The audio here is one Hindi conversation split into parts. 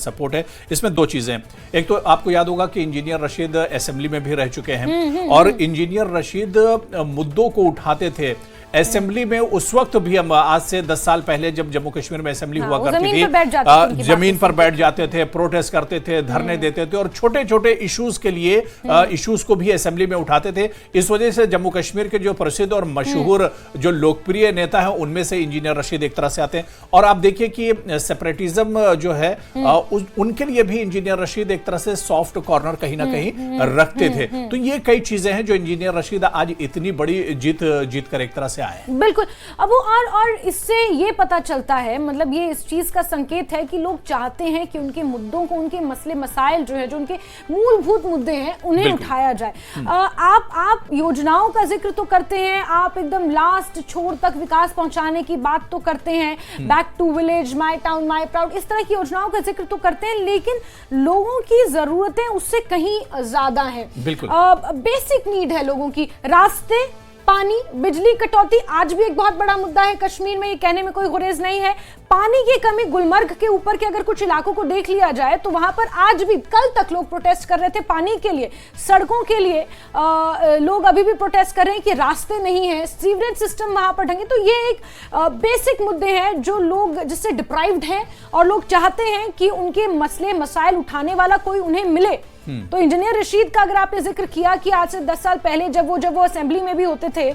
सपोर्ट है। इसमें दो चीजें, एक तो आपको याद होगा कि इंजीनियर रशीद असेंबली में भी रह चुके हैं और इंजीनियर रशीद मुद्दों को उठाते थे असेंबली में। उस वक्त भी हम आज से 10 साल पहले जब जम्मू कश्मीर में असेंबली हुआ करती थी, जमीन पर बैठ जाते थे, प्रोटेस्ट करते थे, धरने देते थे और छोटे छोटे इश्यूज के लिए इश्यूज को भी असेंबली में उठाते थे। इस वजह से जम्मू कश्मीर के जो प्रसिद्ध और मशहूर जो लोकप्रिय नेता हैं उनमें से इंजीनियर रशीद एक तरह से आते हैं। और आप देखिए कि सेपरेटिज्म जो है उनके लिए भी इंजीनियर रशीद एक तरह से सॉफ्ट कॉर्नर कहीं ना कहीं रखते थे। तो ये कई चीजें हैं जो इंजीनियर रशीद आज इतनी बड़ी जीत कर एक तरह से आए। बिल्कुल। अब वो और इससे ये पता चलता है, मतलब ये इस चीज का संकेत है कि लोग चाहते हैं कि उनके मुद्दों को, उनके मसले मसाइल जो है, जो उनके मूलभूत मुद्दे हैं, उन्हें उठाया जाए। आप योजनाओं का जिक्र तो करते हैं, आप एकदम लास्ट छोर तक विकास पहुंचाने की बात तो करते हैं, back to village, my town my proud, इस तरह की योजनाओं का जिक्र तो करते हैं, लेकिन लोगों की जरूरतें उससे कहीं ज्यादा हैं। बेसिक नीड है लोगों की, रास्ते, पानी, बिजली कटौती आज भी एक बहुत बड़ा मुद्दा है कश्मीर में, ये कहने में कोई गुरेज नहीं है। पानी की कमी, गुलमर्ग के ऊपर के अगर कुछ इलाकों को देख लिया जाए तो वहां पर आज भी, कल तक लोग प्रोटेस्ट कर रहे थे पानी के लिए, सड़कों के लिए लोग अभी भी प्रोटेस्ट कर रहे हैं कि रास्ते नहीं है, सीवरेज सिस्टम वहां पर ढंगे। तो ये एक बेसिक मुद्दे हैं जो लोग जिससे डिप्राइव्ड हैं और लोग चाहते हैं कि उनके मसले मसाइल उठाने वाला कोई उन्हें मिले। तो इंजीनियर रशीद का अगर आपने जिक्र किया कि आज से 10 साल पहले जब वो असेंबली में भी होते थे,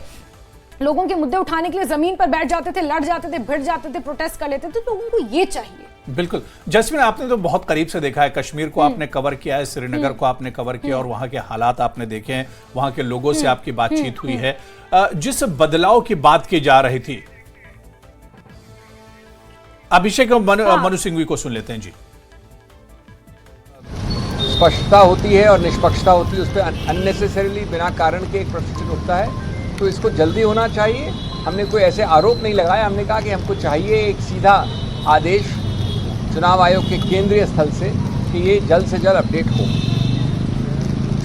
लोगों के मुद्दे उठाने के लिए जमीन पर बैठ जाते थे, लड़ जाते थे, भिड़ जाते थे, प्रोटेस्ट कर लेते थे, तो उनको ये चाहिए। बिल्कुल। जैस्मिन, आपने तो बहुत करीब से देखा है, कश्मीर को आपने कवर किया है, श्रीनगर को आपने कवर किया और वहां के हालात आपने देखे हैं, वहां के लोगों से आपकी बातचीत हुई है। जिस बदलाव की बात की जा रही थी, अभिषेक मनु सिंघवी को सुन लेते हैं जी। स्पष्टता होती है और निष्पक्षता होती है, उस पर अननेसेसरीली बिना कारण के एक प्रशिक्षण उठता है, तो इसको जल्दी होना चाहिए। हमने कोई ऐसे आरोप नहीं लगाया, हमने कहा कि हमको चाहिए एक सीधा आदेश चुनाव आयोग के केंद्रीय स्थल से कि ये जल्द से जल्द अपडेट हो।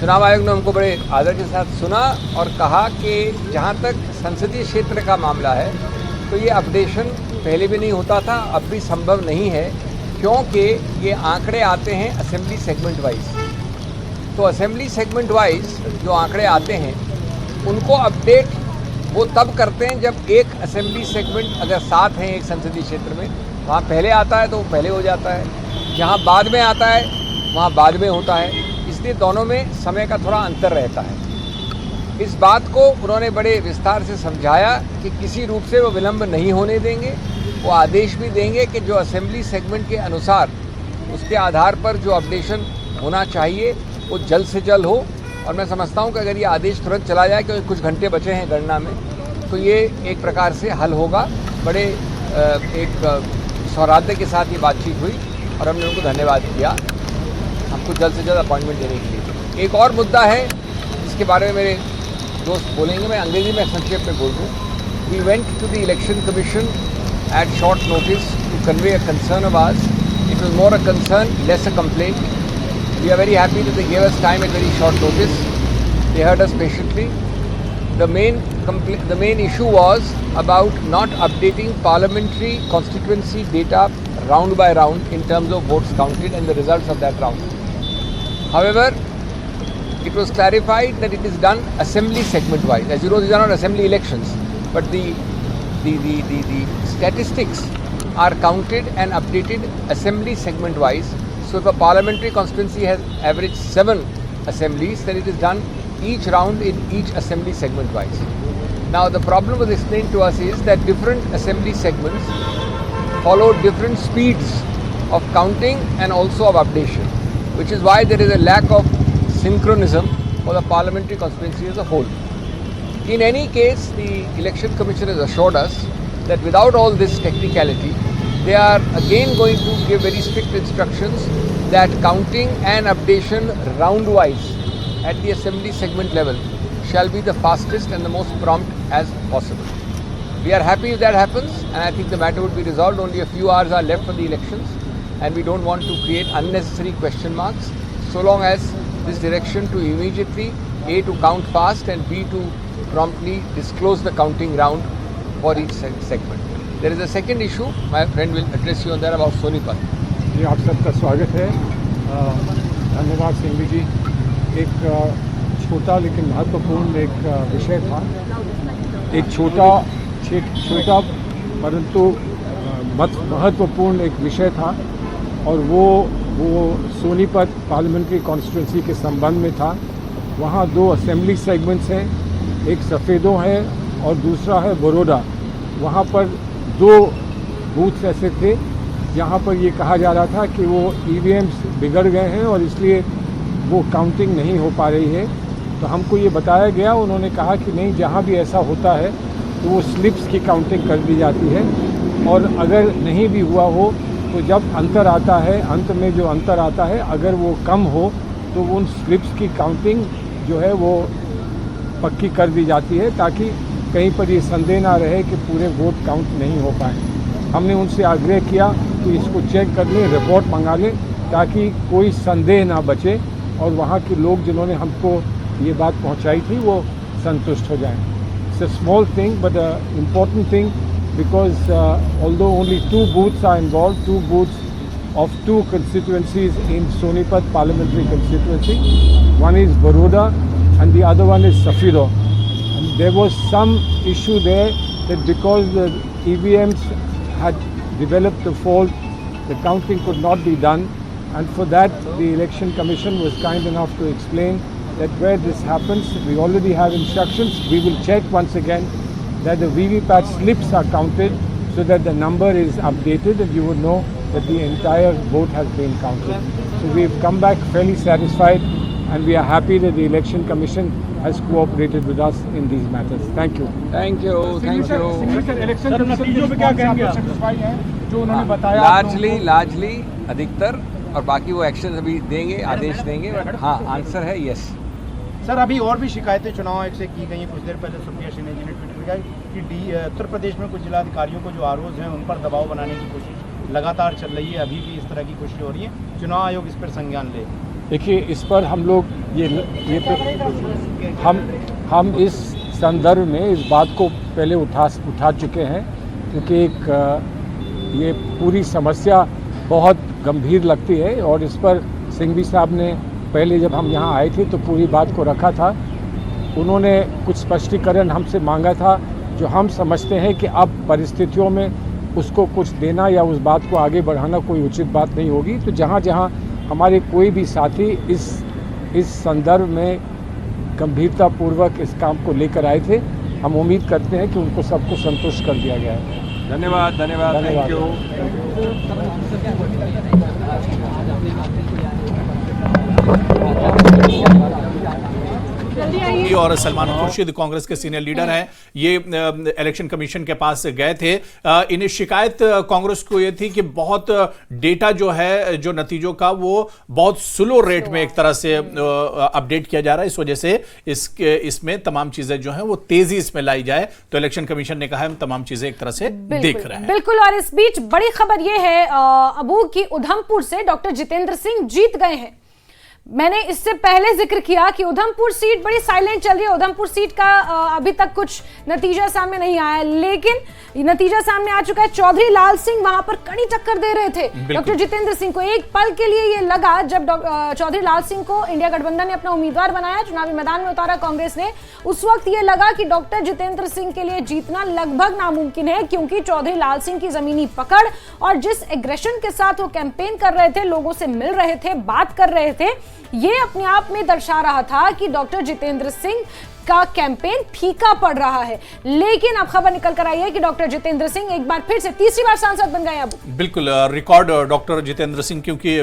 चुनाव आयोग ने हमको बड़े आदर के साथ सुना और कहा कि जहाँ तक संसदीय क्षेत्र का मामला है तो ये अपडेशन पहले भी नहीं होता था, अब भी संभव नहीं है, क्योंकि ये आंकड़े आते हैं असेंबली सेगमेंट वाइज। तो असेंबली सेगमेंट वाइज जो आंकड़े आते हैं उनको अपडेट वो तब करते हैं जब एक असेंबली सेगमेंट अगर साथ हैं एक संसदीय क्षेत्र में, वहाँ पहले आता है तो वो पहले हो जाता है, जहाँ बाद में आता है वहाँ बाद में होता है, इसलिए दोनों में समय का थोड़ा अंतर रहता है। इस बात को उन्होंने बड़े विस्तार से समझाया कि किसी रूप से वो विलंब नहीं होने देंगे, वो आदेश भी देंगे कि जो असेंबली सेगमेंट के अनुसार उसके आधार पर जो अपडेशन होना चाहिए वो जल्द से जल्द हो। और मैं समझता हूँ कि अगर ये आदेश तुरंत चला जाए, क्योंकि कुछ घंटे बचे हैं गणना में, तो ये एक प्रकार से हल होगा। बड़े एक सौहार्द के साथ ये बातचीत हुई और हमने उनको धन्यवाद दिया हमको जल्द से जल्द अपॉइंटमेंट देने के लिए। एक और मुद्दा है जिसके बारे में मेरे दोस्त बोलेंगे, मैं अंग्रेजी में संक्षेप में बोल दूँ। We went to the election commission at short notice to convey a concern of ours. It was more a concern, less a complaint. We are very happy that they gave us time at very short notice. They heard us patiently. The main issue was about not updating parliamentary constituency data round by round in terms of votes counted and the results of that round. However, it was clarified that it is done assembly segment wise. As you know, these are not assembly elections, but the statistics are counted and updated assembly segment wise. So if a parliamentary constituency has averaged 7 assemblies, then it is done each round in each assembly segment wise. Now the problem was explained to us is that different assembly segments follow different speeds of counting and also of updation, which is why there is a lack of synchronism for the parliamentary constituency as a whole. In any case, the Election Commission has assured us that without all this technicality, they are again going to give very strict instructions that counting and updation round-wise at the assembly segment level shall be the fastest and the most prompt as possible. We are happy if that happens, and I think the matter would be resolved. Only a few hours are left for the elections, and we don't want to create unnecessary question marks, so long as this direction to immediately A, to count fast, and B, to promptly disclose the counting round for each segment. There is a second issue, my friend will address you on that, about Sonipat. जी आप सबका स्वागत है। धन्यवाद सिंघवी जी। एक छोटा लेकिन महत्वपूर्ण एक विषय था, एक छोटा परंतु महत्वपूर्ण एक विषय था और वो सोनीपत पार्लियामेंट्री कॉन्स्टिट्यूंसी के संबंध में था। वहाँ 2 असेंबली सेगमेंट्स हैं, एक सफ़ेदों है और दूसरा है बड़ौदा। वहाँ पर 2 बूथ्स ऐसे थे जहाँ पर ये कहा जा रहा था कि वो ईवीएम्स बिगड़ गए हैं और इसलिए वो काउंटिंग नहीं हो पा रही है। तो हमको ये बताया गया, उन्होंने कहा कि नहीं, जहाँ भी ऐसा होता है तो वो स्लिप्स की काउंटिंग कर दी जाती है और अगर नहीं भी हुआ हो तो जब अंतर आता है, अंत में जो अंतर आता है, अगर वो कम हो तो उन स्लिप्स की काउंटिंग जो है वो पक्की कर दी जाती है, ताकि कहीं पर ये संदेह ना रहे कि पूरे वोट काउंट नहीं हो पाए। हमने उनसे आग्रह किया कि इसको चेक कर लें, रिपोर्ट मंगा लें, ताकि कोई संदेह ना बचे और वहाँ के लोग जिन्होंने हमको ये बात पहुँचाई थी वो संतुष्ट हो जाएं। It's a small thing but a important thing because although only 2 booths are involved, 2 booths of 2 constituencies in Sonipat parliamentary constituency, one is Baroda and the other one is Safiro. And there was some issue there that because the EVMs had developed the fault, the counting could not be done, and for that the Election Commission was kind enough to explain that where this happens, we already have instructions. We will check once again that the VVPAT slips are counted so that the number is updated and you would know that the entire vote has been counted. So we've come back fairly satisfied and we are happy that the Election Commission has cooperated with us in these matters. Thank you. Thank you. Election नतीजों पे क्या कहेंगे? सेटिस्फाई हैं जो उन्होंने बताया? लार्जली अधिकतर, और बाकी वो एक्शन अभी देंगे, आदेश देंगे। हाँ, आंसर है यस। सर, अभी और भी शिकायतें चुनाव आयोग से की गई हैं। कुछ देर पहले सुप्रिया सिन्हा जी ने ट्वीट किया कि उत्तर प्रदेश में कुछ जिलाधिकारियों को जो आरोप हैं उन पर दबाव बनाने की कोशिश लगातार चल रही है। अभी भी इस तरह की कोशिश हो रही है, चुनाव आयोग इस पर संज्ञान ले। देखिए, इस पर हम लोग हम इस संदर्भ में इस बात को पहले उठा चुके हैं, क्योंकि ये पूरी समस्या बहुत गंभीर लगती है और इस पर सिंघवी साहब ने पहले जब हम यहाँ आए थे तो पूरी बात को रखा था। उन्होंने कुछ स्पष्टीकरण हमसे मांगा था जो हम समझते हैं कि अब परिस्थितियों में उसको कुछ देना या उस बात को आगे बढ़ाना कोई उचित बात नहीं होगी। तो जहाँ जहाँ हमारे कोई भी साथी इस संदर्भ में गंभीरतापूर्वक इस काम को लेकर आए थे, हम उम्मीद करते हैं कि उनको सबको संतुष्ट कर दिया गया है। धन्यवाद। Thank you. और सलमान खुर्शीद कांग्रेस के सीनियर लीडर हैं, ये इलेक्शन कमीशन के पास गए थे। इन्हें शिकायत कांग्रेस को ये थी कि बहुत डेटा जो है, जो नतीजों का, वो बहुत स्लो रेट में एक तरह से अपडेट किया जा रहा है। इस वजह से इसमें तमाम चीजें जो हैं वो तेजी इसमें लाई जाए। तो इलेक्शन कमीशन ने कहा है हम तमाम चीजें एक तरह से देख रहे हैं। बिल्कुल। और इस बीच बड़ी खबर ये है अबू की उधमपुर से डॉक्टर जितेंद्र सिंह जीत गए हैं। मैंने इससे पहले जिक्र किया कि उधमपुर सीट बड़ी साइलेंट चल रही है। उधमपुर सीट का अभी तक कुछ नतीजा सामने नहीं आया, लेकिन नतीजा सामने आ चुका है। चौधरी लाल सिंह वहां पर कड़ी टक्कर दे रहे थे डॉक्टर जितेंद्र सिंह को। एक पल के लिए ये लगा जब चौधरी लाल सिंह को इंडिया गठबंधन ने अपना उम्मीदवार बनाया, चुनावी मैदान में उतारा कांग्रेस ने, उस वक्त ये लगा कि डॉक्टर जितेंद्र सिंह के लिए जीतना लगभग नामुमकिन है, क्योंकि चौधरी लाल सिंह की जमीनी पकड़ और जिस एग्रेशन के साथ वो कैंपेन कर रहे थे, लोगों से मिल रहे थे, बात कर रहे थे, ये अपने आप में दर्शा रहा था कि डॉक्टर जितेंद्र सिंह का कैंपेन फीका पड़ रहा है। लेकिन अब खबर निकल कर आई है कि डॉक्टर जितेंद्र सिंह एक बार फिर से तीसरी बार सांसद बन गए। अब बिल्कुल रिकॉर्ड डॉक्टर जितेंद्र सिंह, क्योंकि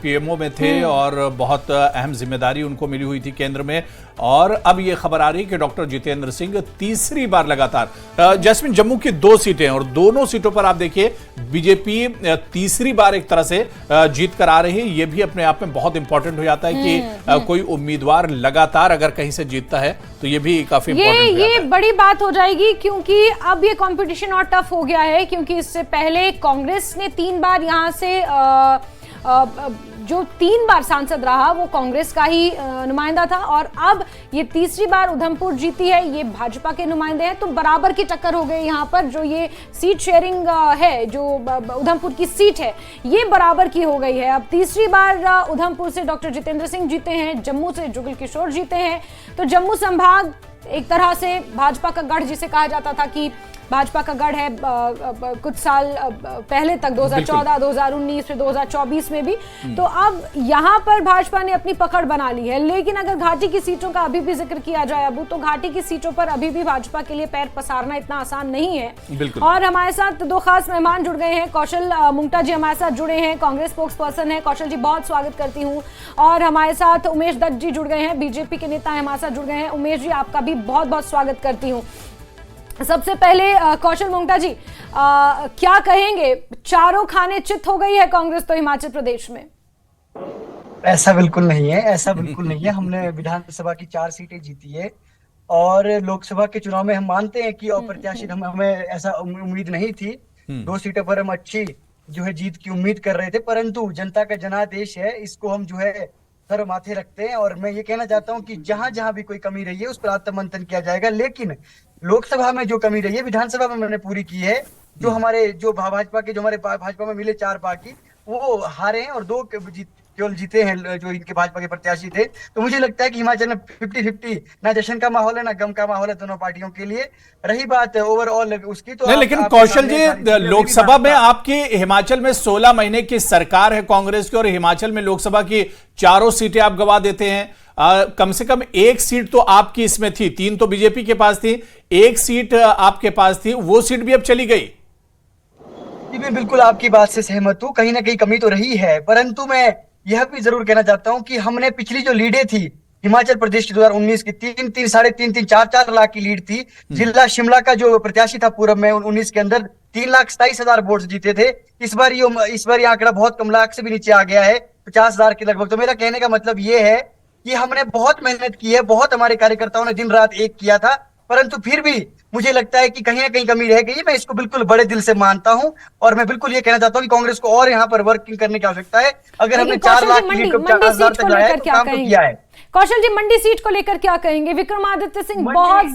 पीएमओ में थे और बहुत अहम जिम्मेदारी उनको मिली हुई थी केंद्र में। और अब ये खबर आ रही कि डॉक्टर जितेंद्र सिंह तीसरी बार लगातार, जैस्मिन, जम्मू की 2 सीटें और दोनों सीटों पर आप देखिए बीजेपी तीसरी बार एक तरह से जीत कर आ रही है। ये भी अपने आप में बहुत इंपॉर्टेंट हो जाता है कि कोई उम्मीदवार लगातार अगर कहीं से जीतता है तो ये भी काफी इंपॉर्टेंट ये बड़ी बात हो जाएगी, क्योंकि अब ये कंपटीशन और टफ हो गया है। क्योंकि इससे पहले कांग्रेस ने 3 बार यहां से जो 3 बार सांसद रहा वो कांग्रेस का ही नुमाइंदा था, और अब ये तीसरी बार उधमपुर जीती है, ये भाजपा के नुमाइंदे हैं। तो बराबर की टक्कर हो गई यहाँ पर। जो ये सीट शेयरिंग है, जो उधमपुर की सीट है, ये बराबर की हो गई है। अब तीसरी बार उधमपुर से डॉक्टर जितेंद्र सिंह जीते हैं, जम्मू से जुगल किशोर जीते हैं। तो जम्मू संभाग एक तरह से भाजपा का गढ़ जिसे कहा जाता था कि भाजपा का गढ़ है कुछ साल पहले तक, 2014, 2019, फिर 2024 में भी। तो अब यहाँ पर भाजपा ने अपनी पकड़ बना ली है। लेकिन अगर घाटी की सीटों का अभी भी जिक्र किया जाए अबू, तो घाटी की सीटों पर अभी भी भाजपा के लिए पैर पसारना इतना आसान नहीं है। और हमारे साथ 2 खास मेहमान जुड़ गए हैं। कौशल मुंगटा जी हमारे साथ जुड़े हैं, कांग्रेस स्पोक्स पर्सन है। कौशल जी, बहुत स्वागत करती हूँ। और हमारे साथ उमेश दत्त जी जुड़ गए हैं, बीजेपी के नेता हमारे साथ जुड़ गए हैं। उमेश जी, आपका भी बहुत बहुत स्वागत करती हूँ। सबसे पहले कौशल मुंगटा जी, क्या कहेंगे? चारों खाने चित हो गई है कांग्रेस तो हिमाचल प्रदेश में? ऐसा बिल्कुल नहीं है, ऐसा बिल्कुल नहीं है। हमने विधानसभा की 4 सीटें जीती है, और लोकसभा के चुनाव में हम मानते हैं कि अप्रत्याशित हमें ऐसा उम्मीद नहीं थी। 2 सीटों पर हम अच्छी जो है जीत की उम्मीद कर रहे थे, परंतु जनता का जनादेश है, इसको हम जो है सर माथे रखते हैं। और मैं ये कहना चाहता हूँ कि जहां जहां भी कोई कमी रही है उस पर आत्ममंथन किया जाएगा। लेकिन लोकसभा में जो कमी रही है विधानसभा में मैंने पूरी की है। जो हमारे जो भाजपा के, जो हमारे भाजपा में मिले 4 पार्टी, वो हारे हैं और 2 केवल जीते हैं जो इनके भाजपा के प्रत्याशी थे। तो मुझे लगता है कि हिमाचल में 50-50 ना जश्न का माहौल है ना गम का माहौल है दोनों पार्टियों के लिए। रही बात ओवरऑल उसकी, तो नहीं, लेकिन कौशल जी, लोकसभा में आपकी हिमाचल में 16 महीने की सरकार है कांग्रेस की, और हिमाचल में लोकसभा की 4 सीटें आप गवा देते हैं। कम से कम 1 सीट तो आपकी इसमें थी, 3 तो बीजेपी के पास थी, 1 सीट आपके पास थी, वो सीट भी अब चली गई। मैं बिल्कुल आपकी बात से सहमत हूँ, कहीं ना कहीं कमी तो रही है। परंतु मैं यह भी जरूर कहना चाहता हूँ कि हमने पिछली जो लीडें थी हिमाचल प्रदेश की 2019 की 3-3, 3.5, 4-4 लाख की लीड थी। जिला शिमला का जो प्रत्याशी था पूर्व में 19 के अंदर 3,27,000 वोट जीते थे। इस बार ये आंकड़ा बहुत कम, लाख से भी नीचे आ गया है, 50,000 के लगभग। तो मेरा कहने का मतलब ये है कि हमने बहुत मेहनत की है, बहुत हमारे कार्यकर्ताओं ने दिन रात एक किया था, परंतु फिर भी मुझे लगता है कि कहीं ना कहीं कमी रह गई है। मैं इसको बिल्कुल बड़े दिल से मानता हूं, और मैं बिल्कुल ये कहना चाहता हूं कि कांग्रेस को और यहाँ पर वर्किंग करने की आवश्यकता है। अगर हमने 4 लाख की लीड को 50,000 तक लाया है तो काम तो किया है। कौशल जी, मंडी सीट को लेकर क्या कहेंगे? विक्रमादित्य सिंह बहुत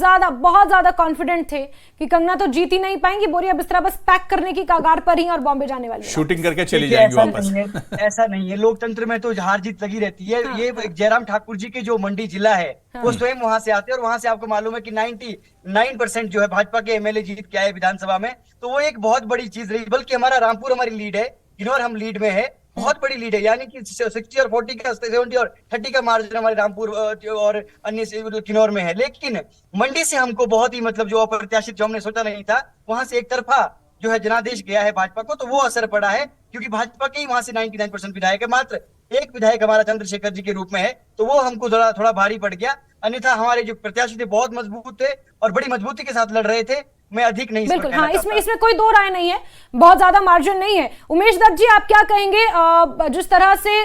ज्यादा कॉन्फिडेंट थे कि कंगना तो जीत ही नहीं पाएंगी, बोरिया बिस्तरा बस पैक करने की कगार पर ही और बॉम्बे जाने वाली, शूटिंग करके चली जाएंगी वापस। ऐसा नहीं है, लोकतंत्र में तो हार जीत लगी रहती है। ये जयराम ठाकुर जी के जो मंडी जिला है वो स्वयं वहां से आते हैं, और वहां से आपको मालूम है कि 99% जो है भाजपा के एमएलए जीत के आए विधानसभा में। तो वो एक बहुत बड़ी चीज रही। बल्कि हमारा रामपुर हमारी लीड है, किन्नौर हम लीड में है, बहुत बड़ी लीड है। यानी कि 60 और 40 का 70 और 30 का मार्जिन हमारे रामपुर और अन्य किन्नौर में है। लेकिन मंडी से हमको बहुत ही मतलब जो अप्रत्याशित, जो हमने सोचा नहीं था, वहां से एक तरफा जो है जनादेश गया है भाजपा को, तो वो असर पड़ा है। क्योंकि भाजपा के ही वहां से 99% विधायक है, मात्र 1 विधायक हमारा चंद्रशेखर जी के रूप में है, तो वो हमको थोड़ा भारी पड़ गया। अन्यथा हमारे जो प्रत्याशी थे बहुत मजबूत थे और बड़ी मजबूती के साथ लड़ रहे थे। मैं अधिक नहीं, बिल्कुल हाँ, इसमें कोई 2 राय नहीं है, बहुत ज्यादा मार्जिन नहीं है। उमेश दत्त जी, आप क्या कहेंगे? जिस तरह से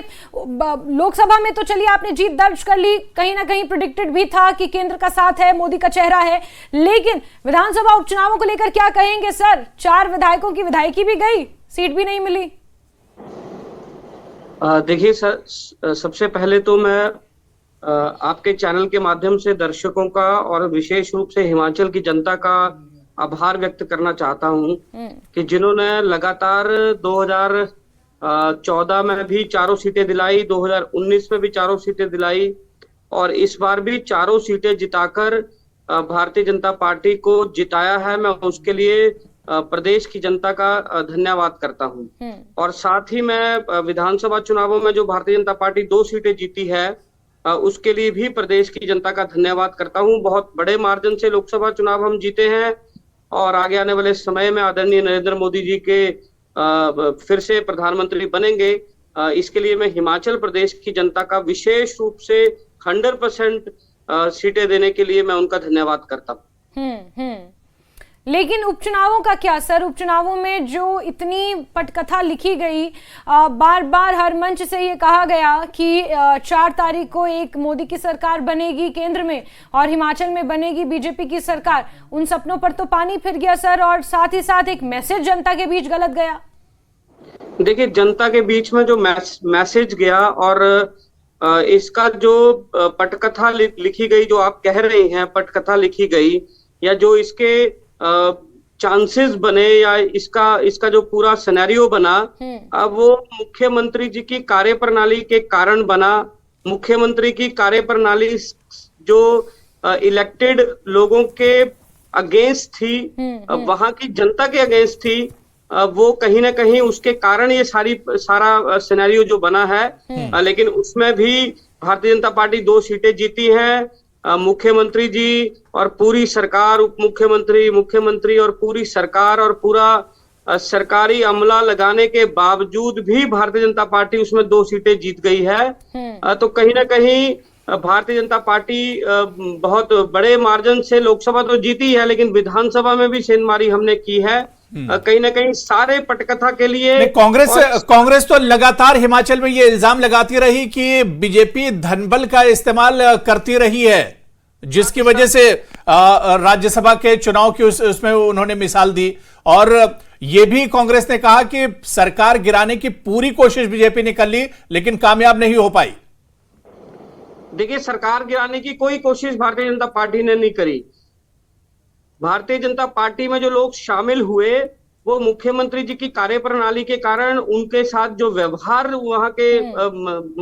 लोकसभा में तो चलिए आपने जीत दर्ज कर ली, कहीं ना कहीं प्रेडिक्टेड भी था कि केंद्र का साथ है, मोदी का चेहरा है, लेकिन विधानसभा उपचुनावों को लेकर क्या कहेंगे सर? 4 विधायकों की विधायकी भी गई, सीट भी नहीं मिली। देखिए सर, सबसे पहले तो मैं आपके चैनल के माध्यम से दर्शकों का और विशेष रूप से हिमाचल की जनता का आभार व्यक्त करना चाहता हूं कि जिन्होंने लगातार 2014 में भी 4 सीटें दिलाई, 2019 में भी 4 सीटें दिलाई, और इस बार भी 4 सीटें जिताकर भारतीय जनता पार्टी को जिताया है। मैं उसके लिए प्रदेश की जनता का धन्यवाद करता हूं। और साथ ही मैं विधानसभा चुनावों में जो भारतीय जनता पार्टी 2 सीटें जीती है उसके लिए भी प्रदेश की जनता का धन्यवाद करता हूं। बहुत बड़े मार्जिन से लोकसभा चुनाव हम जीते हैं, और आगे आने वाले समय में आदरणीय नरेंद्र मोदी जी के फिर से प्रधानमंत्री बनेंगे। इसके लिए मैं हिमाचल प्रदेश की जनता का विशेष रूप से 100% सीटें देने के लिए मैं उनका धन्यवाद करता हूँ। लेकिन उपचुनावों का क्या सर? उपचुनावों में जो इतनी पटकथा लिखी गई, बार बार हर मंच से ये कहा गया कि 4 तारीख को एक मोदी की सरकार बनेगी केंद्र में और हिमाचल में बनेगी बीजेपी की सरकार, उन सपनों पर तो पानी फिर गया सर, और साथ ही साथ एक मैसेज जनता के बीच गलत गया। देखिए, जनता के बीच में जो मैसेज गया और इसका जो पटकथा लिखी गई, जो आप कह रहे हैं पटकथा लिखी गई, या जो इसके चांसेस बने, या इसका जो पूरा सिनेरियो बना, अब वो मुख्यमंत्री जी की कार्यप्रणाली के कारण बना। मुख्यमंत्री की कार्यप्रणाली जो इलेक्टेड लोगों के अगेंस्ट थी, वहां की जनता के अगेंस्ट थी, वो कहीं ना कहीं उसके कारण ये सारा सिनेरियो जो बना है। लेकिन उसमें भी भारतीय जनता पार्टी 2 सीटें जीती हैं। मुख्यमंत्री जी और पूरी सरकार, उप मुख्यमंत्री, मुख्यमंत्री और पूरी सरकार और पूरा सरकारी अमला लगाने के बावजूद भी भारतीय जनता पार्टी उसमें 2 सीटें जीत गई है। तो कहीं ना कहीं भारतीय जनता पार्टी बहुत बड़े मार्जिन से लोकसभा तो जीती है, लेकिन विधानसभा में भी सेंधमारी हमने की है। कहीं ना कहीं सारे पटकथा के लिए कांग्रेस तो लगातार हिमाचल में ये इल्जाम लगाती रही कि बीजेपी धनबल का इस्तेमाल करती रही है, जिसकी वजह से राज्यसभा के चुनाव की उसमें उन्होंने मिसाल दी। और ये भी कांग्रेस ने कहा कि सरकार गिराने की पूरी कोशिश बीजेपी ने कर ली, लेकिन कामयाब नहीं हो पाई। देखिए, सरकार गिराने की कोई कोशिश भारतीय जनता पार्टी ने नहीं करी। भारतीय जनता पार्टी में जो लोग शामिल हुए, वो मुख्यमंत्री जी की कार्यप्रणाली के कारण उनके साथ जो व्यवहार, वहां के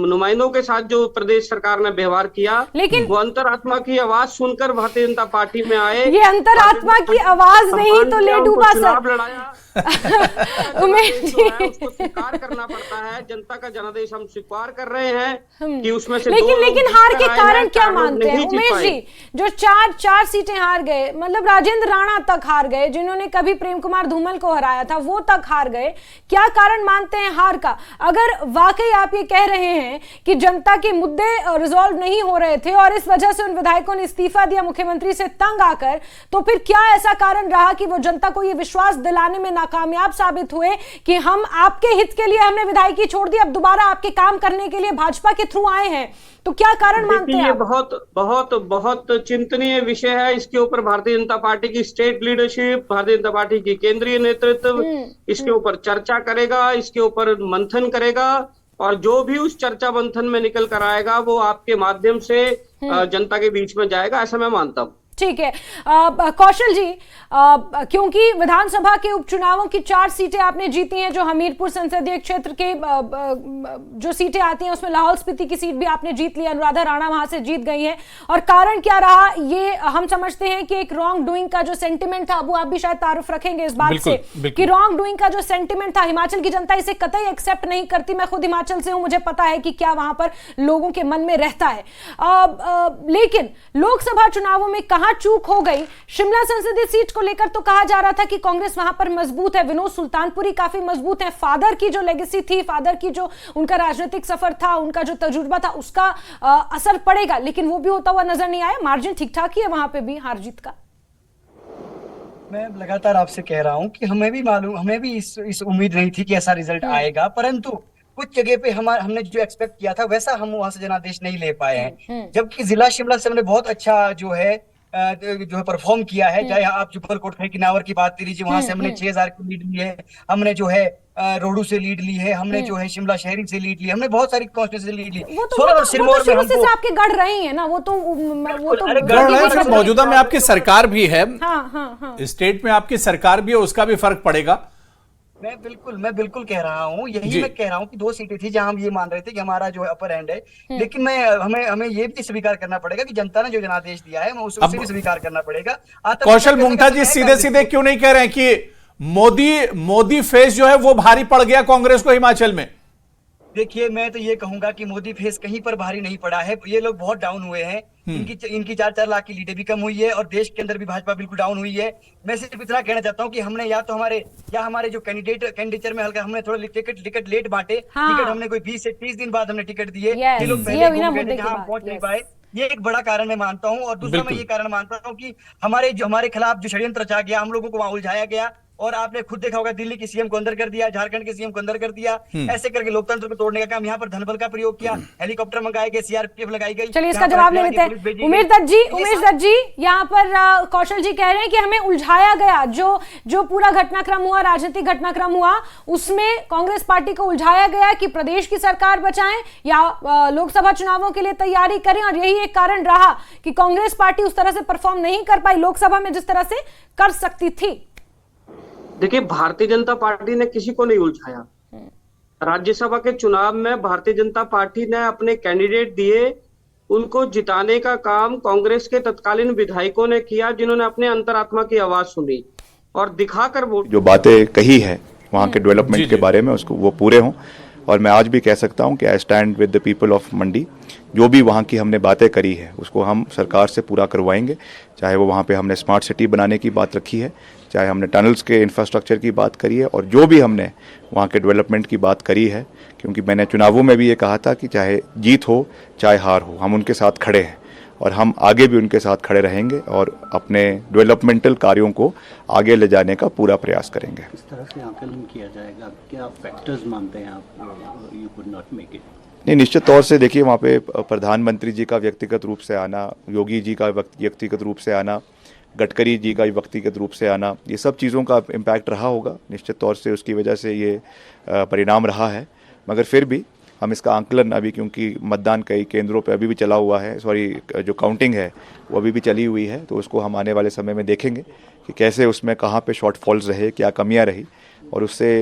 नुमाइंदों के साथ जो प्रदेश सरकार ने व्यवहार किया, लेकिन वो अंतरात्मा की आवाज सुनकर भारतीय जनता पार्टी में आए। ये अंतरात्मा की आवाज नहीं तो ले डूबा सर लड़ाया। उमेश जी, उसको स्वीकार करना पड़ता है। जनता का जनादेश हम स्वीकार कर रहे हैं कि उसमें से लेकिन हार के कारण क्या मानते हैं उमेश जी? जो चार सीटें हार गए, मतलब राजेंद्र राणा तक हार गए, जिन्होंने कभी प्रेम कुमार धूमल को हराया था, वो तक हार गए। क्या कारण मानते हैं हार का? अगर वाकई आप ये कह रहे हैं कि जनता के मुद्दे रिजॉल्व नहीं हो रहे थे और इस वजह से उन विधायकों ने इस्तीफा दिया मुख्यमंत्री से तंग आकर, तो फिर क्या ऐसा कारण रहा कि वो जनता को ये विश्वास दिलाने में नाकामयाब साबित हुए कि हम आपके हित के लिए हमने विधायकी छोड़ दी, अब दोबारा आपके काम करने के लिए भाजपा के थ्रू आए हैं? तो क्या कारण मानते हैं? ये बहुत बहुत बहुत चिंतनीय विषय है। इसके ऊपर भारतीय जनता पार्टी की state leadership, Bharatiya Janata party की केंद्रीय नेतृत्व इसके ऊपर चर्चा करेगा, इसके ऊपर मंथन करेगा, और जो भी उस चर्चा मंथन में निकल कर आएगा वो आपके माध्यम से जनता के बीच में जाएगा, ऐसा मैं मानता हूं। ठीक है। कौशल जी, क्योंकि विधानसभा के उपचुनावों की 4 सीटें आपने जीती हैं, जो हमीरपुर संसदीय क्षेत्र के जो सीटें आती हैं उसमें लाहौल स्पीति की सीट भी आपने जीत ली, अनुराधा राणा वहां से जीत गई है। और कारण क्या रहा, ये हम समझते हैं कि एक रॉन्ग डूइंग का जो सेंटिमेंट था, वो आप भी शायद तारुफ रखेंगे इस बात से कि रॉन्ग डूइंग का जो सेंटिमेंट था, हिमाचल की जनता इसे कतई एक्सेप्ट नहीं करती। मैं खुद हिमाचल से हूं, मुझे पता है कि क्या वहां पर लोगों के मन में रहता है। लेकिन लोकसभा चुनावों में कहां चूक हो गई? शिमला संसदीय सीट को लेकर तो कहा जा रहा था कि कांग्रेस वहां पर मजबूत है, विनोद सुल्तानपुरी काफी मजबूत है, फादर की जो लेगेसी थी, फादर की जो उनका राजनीतिक सफर था, उनका जो तजुर्बा था, उसका असर पड़ेगा, लेकिन वो भी होता हुआ नजर नहीं आया। मार्जिन ठीक ठाक ही है वहां पे भी हार जीत का। मैं लगातार आपसे कह रहा हूं कि हमें भी इस उम्मीद नहीं थी कि ऐसा रिजल्ट आएगा, परंतु कुछ जगह पे हमने जो एक्सपेक्ट किया था वैसा हम वहां से जनादेश नहीं ले पाए हैं। जबकि जिला शिमला से हमने बहुत अच्छा जो है परफॉर्म किया है। चाहे आप जुब्बल कोटखाई किन्नावर की बात कीजिए, वहां से हमने 6000 की लीड ली है, हमने जो है रोडू से लीड ली है, हमने जो है शिमला शहरी से लीड ली, हमने बहुत सारी कॉन्स्टिट्यूंसी से लीड ली। सोलन और सिरमौर में हमको आपके गढ़ रही है ना, वो तो मौजूदा में आपकी सरकार भी है, हाँ। स्टेट में आपकी सरकार भी है, उसका भी फर्क पड़ेगा। मैं बिल्कुल कह रहा हूँ, यही मैं कह रहा हूँ कि 2 सीटें थी जहां हम ये मान रहे थे कि हमारा जो है अपर हैंड है, लेकिन हमें ये भी स्वीकार करना पड़ेगा कि जनता ने जो जनादेश दिया है उसे भी स्वीकार करना पड़ेगा। कौशल मुंगता जी सीधे क्यों नहीं कह रहे हैं कि मोदी फेस जो है वो भारी पड़ गया कांग्रेस को हिमाचल में? देखिए, मैं तो ये कहूंगा कि मोदी फेस कहीं पर भारी नहीं पड़ा है। ये लोग बहुत डाउन हुए हैं, इनकी 4-4 लाख की लीडें भी कम हुई है और देश के अंदर भी भाजपा बिल्कुल डाउन हुई है। मैं सिर्फ इतना कहना चाहता हूँ कि हमने या तो हमारे जो कैंडिडेटर में हल्का हमने थोड़ा टिकट लेट बांटे। टिकट हमने कोई 20 से 30 दिन बाद हमने टिकट दिए, ये लोग पहले जहां पहुंच नहीं पाए, ये एक बड़ा कारण मैं मानता हूँ। और दूसरा मैं ये कारण मानता हूँ कि हमारे खिलाफ जो षड्यंत्र रचा गया, हम लोगों को वहां उलझाया गया और आपने खुद देखा होगा दिल्ली की सीएम को अंदर कर दिया, झारखंड के सीएम को अंदर कर दिया, ऐसे करके लोकतंत्र को तोड़ने का काम, यहाँ पर धनबल का प्रयोग किया, हेलीकॉप्टर मंगाए गए, सीआरपीएफ लगाई गई। चलिए इसका जवाब ले लेते हैं। उमेश दत्त जी यहाँ पर कौशल जी कह रहे हैं कि हमें उलझाया गया, जो पूरा घटनाक्रम हुआ, राजनीतिक घटनाक्रम हुआ, उसमें कांग्रेस पार्टी को उलझाया गया कि प्रदेश की सरकार बचाएं या लोकसभा चुनावों के लिए तैयारी करें, और यही एक कारण रहा कि कांग्रेस पार्टी उस तरह से परफॉर्म नहीं कर पाई लोकसभा में जिस तरह से कर सकती थी। देखिए, भारतीय जनता पार्टी ने किसी को नहीं उलझाया। राज्यसभा के चुनाव में भारतीय जनता पार्टी ने अपने कैंडिडेट दिए, उनको जिताने का काम कांग्रेस के तत्कालीन विधायकों ने किया, जिन्होंने अपने अंतरात्मा की आवाज सुनी और दिखाकर वोट। जो बातें कही है वहाँ के डेवलपमेंट के बारे में, उसको वो पूरे हों। और मैं आज भी कह सकता हूँ कि I stand with the people of Mandi. जो भी वहाँ की हमने बातें करी है उसको हम सरकार से पूरा करवाएंगे, चाहे वो वहाँ पे हमने स्मार्ट सिटी बनाने की बात रखी है, चाहे हमने टनल्स के इंफ्रास्ट्रक्चर की बात करी है, और जो भी हमने वहाँ के डेवलपमेंट की बात करी है। क्योंकि मैंने चुनावों में भी ये कहा था कि चाहे जीत हो चाहे हार हो, हम उनके साथ खड़े हैं और हम आगे भी उनके साथ खड़े रहेंगे और अपने डेवलपमेंटल कार्यों को आगे ले जाने का पूरा प्रयास करेंगे। किस तरह से आकलन किया जाएगा, क्या फैक्टर्स मानते हैं आप you could not make it? नहीं, निश्चित तौर से देखिए, वहाँ पे प्रधानमंत्री जी का व्यक्तिगत रूप से आना, योगी जी का व्यक्तिगत रूप से आना, गडकरी जी का व्यक्तिगत रूप से आना, ये सब चीज़ों का इम्पैक्ट रहा होगा। निश्चित तौर से उसकी वजह से ये परिणाम रहा है। मगर फिर भी हम इसका आंकलन अभी, क्योंकि मतदान कई केंद्रों पे अभी भी चला हुआ है, जो काउंटिंग है वो अभी भी चली हुई है, तो उसको हम आने वाले समय में देखेंगे कि कैसे उसमें कहाँ पे शॉर्टफॉल्स रहे, क्या कमियाँ रही, और उससे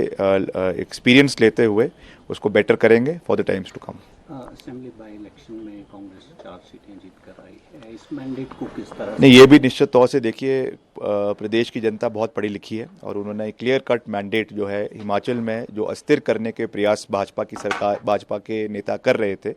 एक्सपीरियंस लेते हुए उसको बेटर करेंगे for the times to come. Assembly by election में कांग्रेस 4 सीटें जीत कर आई है, इस मैंडेट को किस तरह? नहीं, ये भी निश्चित तौर से देखिए, प्रदेश की जनता बहुत पढ़ी लिखी है और उन्होंने क्लियर कट मैंडेट जो है हिमाचल में जो अस्थिर करने के प्रयास भाजपा की सरकार, भाजपा के नेता कर रहे थे,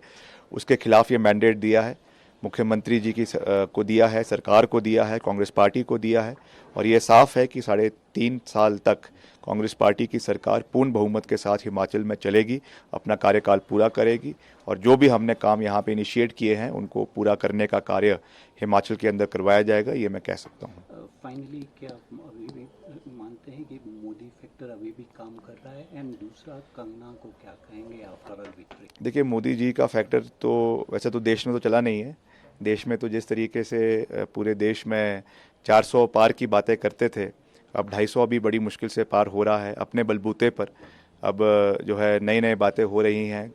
उसके खिलाफ ये मैंडेट दिया है। मुख्यमंत्री जी को दिया है, सरकार को दिया है, कांग्रेस पार्टी को दिया है, और ये साफ है कि 3.5 साल तक कांग्रेस पार्टी की सरकार पूर्ण बहुमत के साथ हिमाचल में चलेगी, अपना कार्यकाल पूरा करेगी, और जो भी हमने काम यहाँ पे इनिशिएट किए हैं उनको पूरा करने का कार्य हिमाचल के अंदर करवाया जाएगा, ये मैं कह सकता हूँ। फाइनली क्या अभी भी मानते हैं कि मोदी फैक्टर अभी भी काम कर रहा है? एंड दूसरा, कंगना को क्या कहेंगे आफ्टर विक्ट्री? देखिए, मोदी जी का फैक्टर तो वैसे तो देश में तो चला नहीं है। देश में तो जिस तरीके से पूरे देश में 400 पार की बातें करते थे, अब 250 भी बड़ी मुश्किल से पार हो रहा है अपने बलबूते पर। अब जो है नई नई बातें हो रही हैं,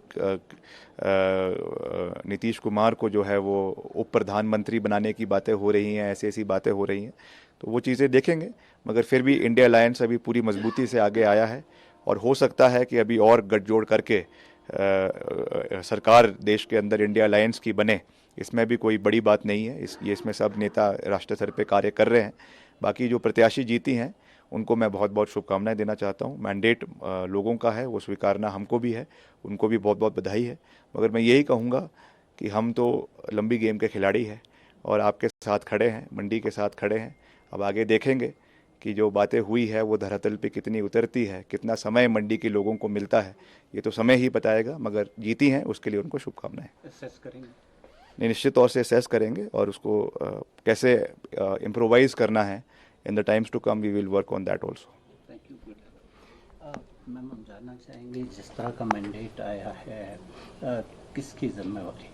नीतीश कुमार को जो है वो उप प्रधानमंत्री बनाने की बातें हो रही हैं, ऐसी ऐसी बातें हो रही हैं, तो वो चीज़ें देखेंगे। मगर फिर भी इंडिया अलायंस अभी पूरी मजबूती से आगे आया है, और हो सकता है कि अभी और गठजोड़ करके सरकार देश के अंदर इंडिया अलायंस की बने, इसमें भी कोई बड़ी बात नहीं है। इसमें सब नेता राष्ट्रीय स्तर पे कार्य कर रहे हैं। बाकी जो प्रत्याशी जीती हैं उनको मैं बहुत बहुत शुभकामनाएं देना चाहता हूं। मैंडेट लोगों का है, वो स्वीकारना हमको भी है, उनको भी बहुत बहुत बधाई है। मगर मैं यही कहूँगा कि हम तो लंबी गेम के खिलाड़ी हैं और आपके साथ खड़े हैं, मंडी के साथ खड़े हैं। अब आगे देखेंगे कि जो बातें हुई है वो धरातल पे कितनी उतरती है, कितना समय मंडी के लोगों को मिलता है, ये तो समय ही बताएगा। मगर जीती हैं उसके लिए उनको शुभकामनाएं। असेस करेंगे? निश्चित तौर से असेस करेंगे और उसको कैसे इम्प्रोवाइज करना है in the times to come, we will work on that also. Thank you. Ma'am, हम जानना चाहेंगे जिस तरह का मैंडेट आया है, किसकी जिम्मेवारी?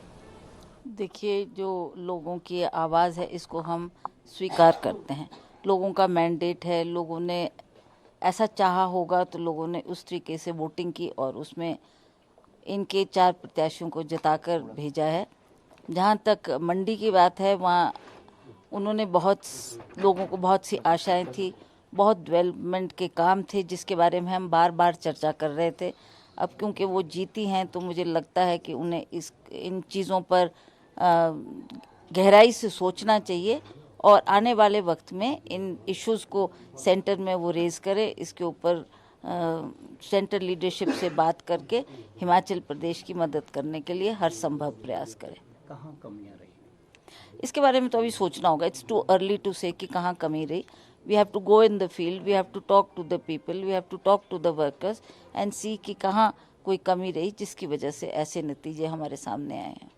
देखिए, जो लोगों की आवाज़ है इसको हम स्वीकार करते हैं। लोगों का मैंडेट है, लोगों ने ऐसा चाहा होगा तो लोगों ने उस तरीके से वोटिंग की और उसमें इनके 4 प्रत्याशियों को जिताकर भेजा है। जहाँ तक मंडी की बात है, वहाँ उन्होंने बहुत लोगों को बहुत सी आशाएं थी, बहुत डेवलपमेंट के काम थे जिसके बारे में हम बार बार चर्चा कर रहे थे। अब क्योंकि वो जीती हैं तो मुझे लगता है कि उन्हें इन चीज़ों पर गहराई से सोचना चाहिए और आने वाले वक्त में इन इश्यूज़ को सेंटर में वो रेज़ करे। इसके ऊपर सेंटर लीडरशिप से बात करके हिमाचल प्रदेश की मदद करने के लिए हर संभव प्रयास करें। कहाँ कमियाँ रही? इसके बारे में तो अभी सोचना होगा। इट्स टू अर्ली टू से कि कहाँ कमी रही। We have to go in the field, we have to talk to the people, we have to talk to the workers and see कि कहाँ कोई कमी रही जिसकी वजह से ऐसे नतीजे हमारे सामने आए हैं।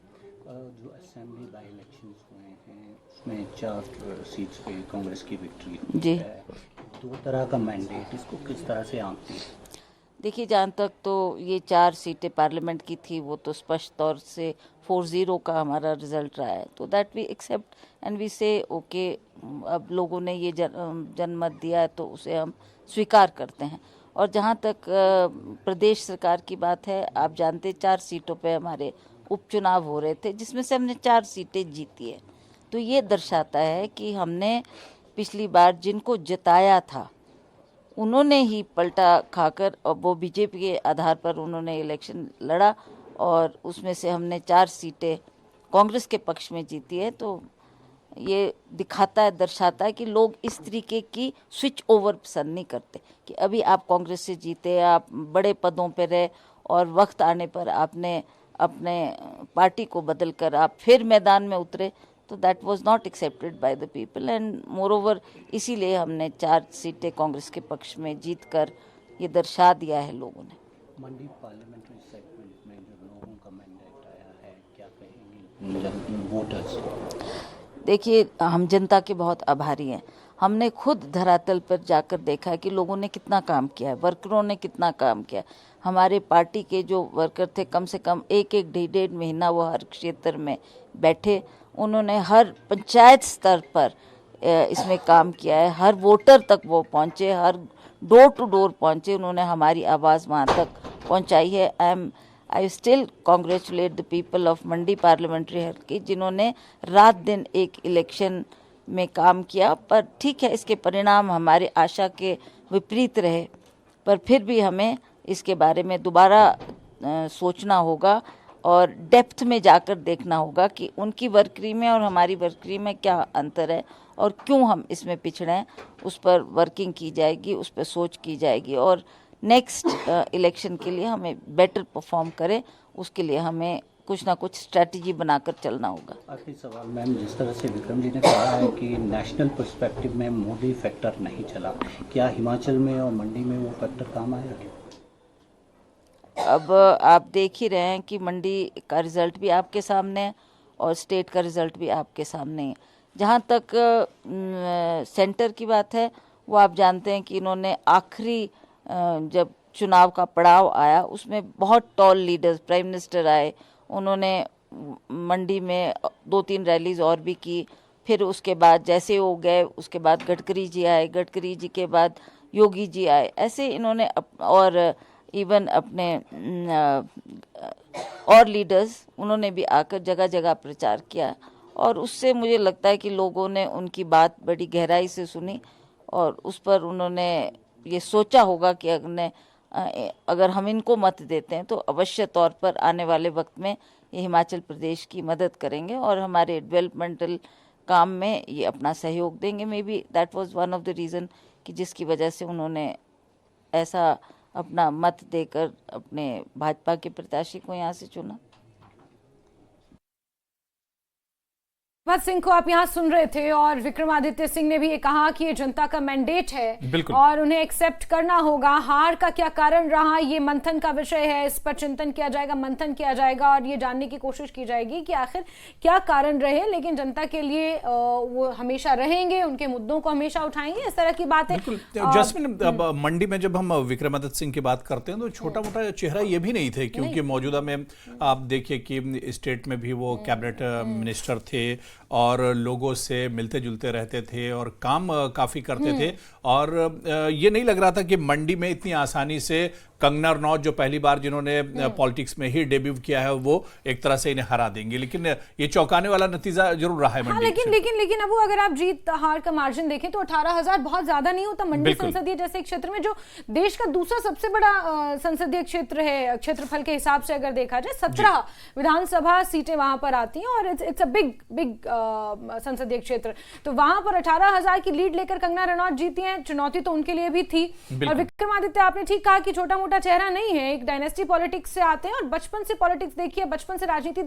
जो असेंबली बाई इलेक्शंस हुए हैं उसमें 4 सीट्स पे कांग्रेस की विक्ट्री जी। दो तरह का मैंडेट, इसको किस तरह से आंकते हैं? देखिए, जहाँ तक तो ये 4 सीटें पार्लियामेंट की थी, वो तो स्पष्ट तौर से 4-0 का हमारा रिजल्ट रहा है, तो that we accept and we say okay, अब लोगों ने ये जनमत दिया है तो उसे हम स्वीकार करते हैं। और जहाँ तक प्रदेश सरकार की बात है, आप जानते 4 सीटों पे हमारे उपचुनाव हो रहे थे, जिसमें से हमने 4 सीटें जीती है। तो ये दर्शाता है कि हमने पिछली बार जिनको जिताया था उन्होंने ही पलटा खाकर, और वो बीजेपी के आधार पर उन्होंने इलेक्शन लड़ा और उसमें से हमने 4 सीटें कांग्रेस के पक्ष में जीती है। तो ये दिखाता है, दर्शाता है कि लोग इस तरीके की स्विच ओवर पसंद नहीं करते कि अभी आप कांग्रेस से जीते, आप बड़े पदों पर रहे और वक्त आने पर आपने अपने पार्टी को बदलकर आप फिर मैदान में उतरे, तो that was not accepted by the people and more over इसीलिए हमने 4 सीटें कांग्रेस के पक्ष में जीतकर ये दर्शा दिया है लोगों ने। मंडी पार्लियामेंट्री सेगमेंट में जो लोगों का मैंडेट आया है, क्या कहेंगे वोटर्स? देखिए, हम जनता के बहुत आभारी हैं। हमने खुद धरातल पर जाकर देखा है कि लोगों ने कितना काम किया है, वर्करों ने कितना काम किया है। हमारे पार्टी के जो वर्कर थे, कम से कम 1-1 महीना वो हर क्षेत्र में बैठे, उन्होंने हर पंचायत स्तर पर इसमें काम किया है, हर वोटर तक वो पहुँचे, हर डोर टू डोर पहुँचे, उन्होंने हमारी आवाज़ वहाँ तक पहुँचाई है। I still congratulate the people of Mandi parliamentary हल्के, जिन्होंने रात दिन एक इलेक्शन में काम किया। पर ठीक है, इसके परिणाम हमारे आशा के विपरीत रहे, पर फिर भी हमें इसके बारे में दोबारा सोचना होगा और डेप्थ में जाकर देखना होगा कि उनकी वर्करी में और हमारी वर्करी में क्या अंतर है और क्यों हम इसमें पिछड़े हैं। उस पर वर्किंग की जाएगी, उस पर सोच की जाएगी और नेक्स्ट इलेक्शन के लिए हमें बेटर परफॉर्म करें, उसके लिए हमें कुछ ना कुछ स्ट्रैटेजी बनाकर चलना होगा। आखिरी सवाल मैम, जिस तरह से विक्रम जी ने कहा है कि नेशनल पर्सपेक्टिव में मोदी फैक्टर नहीं चला, क्या हिमाचल में और मंडी में वो फैक्टर काम आएगा? अब आप देख ही रहे हैं कि मंडी का रिज़ल्ट भी आपके सामने है और स्टेट का रिज़ल्ट भी आपके सामने है। जहाँ तक सेंटर की बात है, वो आप जानते हैं कि इन्होंने आखिरी जब चुनाव का पड़ाव आया उसमें बहुत टॉल लीडर्स, प्राइम मिनिस्टर आए, उन्होंने मंडी में 2-3 रैलीज और भी की। फिर उसके बाद जैसे वो गए, उसके बाद गडकरी जी आए, गडकरी जी के बाद योगी जी आए, ऐसे इन्होंने और इवन अपने और लीडर्स उन्होंने भी आकर जगह जगह प्रचार किया और उससे मुझे लगता है कि लोगों ने उनकी बात बड़ी गहराई से सुनी और उस पर उन्होंने ये सोचा होगा कि अगर हम इनको मत देते हैं तो अवश्य तौर पर आने वाले वक्त में ये हिमाचल प्रदेश की मदद करेंगे और हमारे डेवलपमेंटल काम में ये अपना सहयोग देंगे। May be that was one of the reason कि जिसकी वजह से उन्होंने ऐसा अपना मत देकर अपने भाजपा के प्रत्याशी को यहाँ से चुना। भगत सिंह को आप यहाँ सुन रहे थे और विक्रमादित्य सिंह ने भी ये कहा कि ये जनता का मैंडेट है और उन्हें एक्सेप्ट करना होगा। हार का क्या कारण रहा, ये मंथन का विषय है, इस पर चिंतन किया जाएगा, मंथन किया जाएगा और ये जानने की कोशिश की जाएगी कि आखिर क्या कारण रहे। लेकिन जनता के लिए वो हमेशा रहेंगे, उनके मुद्दों को हमेशा उठाएंगे, इस तरह की बात है। जैस्मिन, मंडी में जब हम विक्रमादित्य सिंह की बात करते हैं तो छोटा मोटा चेहरा ये भी नहीं थे, क्योंकि मौजूदा में आप देखिए कि स्टेट में भी वो कैबिनेट मिनिस्टर थे और लोगों से मिलते जुलते रहते थे और काम काफी करते थे और ये नहीं लग रहा था कि मंडी में इतनी आसानी से कंगना रनौत, जो पहली बार जिन्होंने पॉलिटिक्स में ही डेब्यू किया है, वो एक तरह से इन्हें हरा देंगे। लेकिन ये चौंकाने वाला नतीजा जरूर रहा है मंडी। लेकिन अब अगर आप जीत हार का मार्जिन देखें तो 18,000 बहुत ज्यादा नहीं होता। मंडी संसदीय जैसे क्षेत्र में, जो देश का दूसरा सबसे बड़ा संसदीय क्षेत्र है क्षेत्रफल के हिसाब से अगर देखा जाए, 17 विधानसभा सीटें वहां पर आती हैं और इट्स अ बिग संसदीय क्षेत्र। तो वहां पर 18,000 की लीड लेकर कंगना रनौत जीती हैं। चुनौती तो उनके लिए भी थी। और विक्रमादित्य, आपने ठीक कहा कि छोटा मोटा चेहरा नहीं है, एक डायनेस्टी पॉलिटिक्स से आते हैं और बचपन से पॉलिटिक्स देखी है, बचपन से राजनीति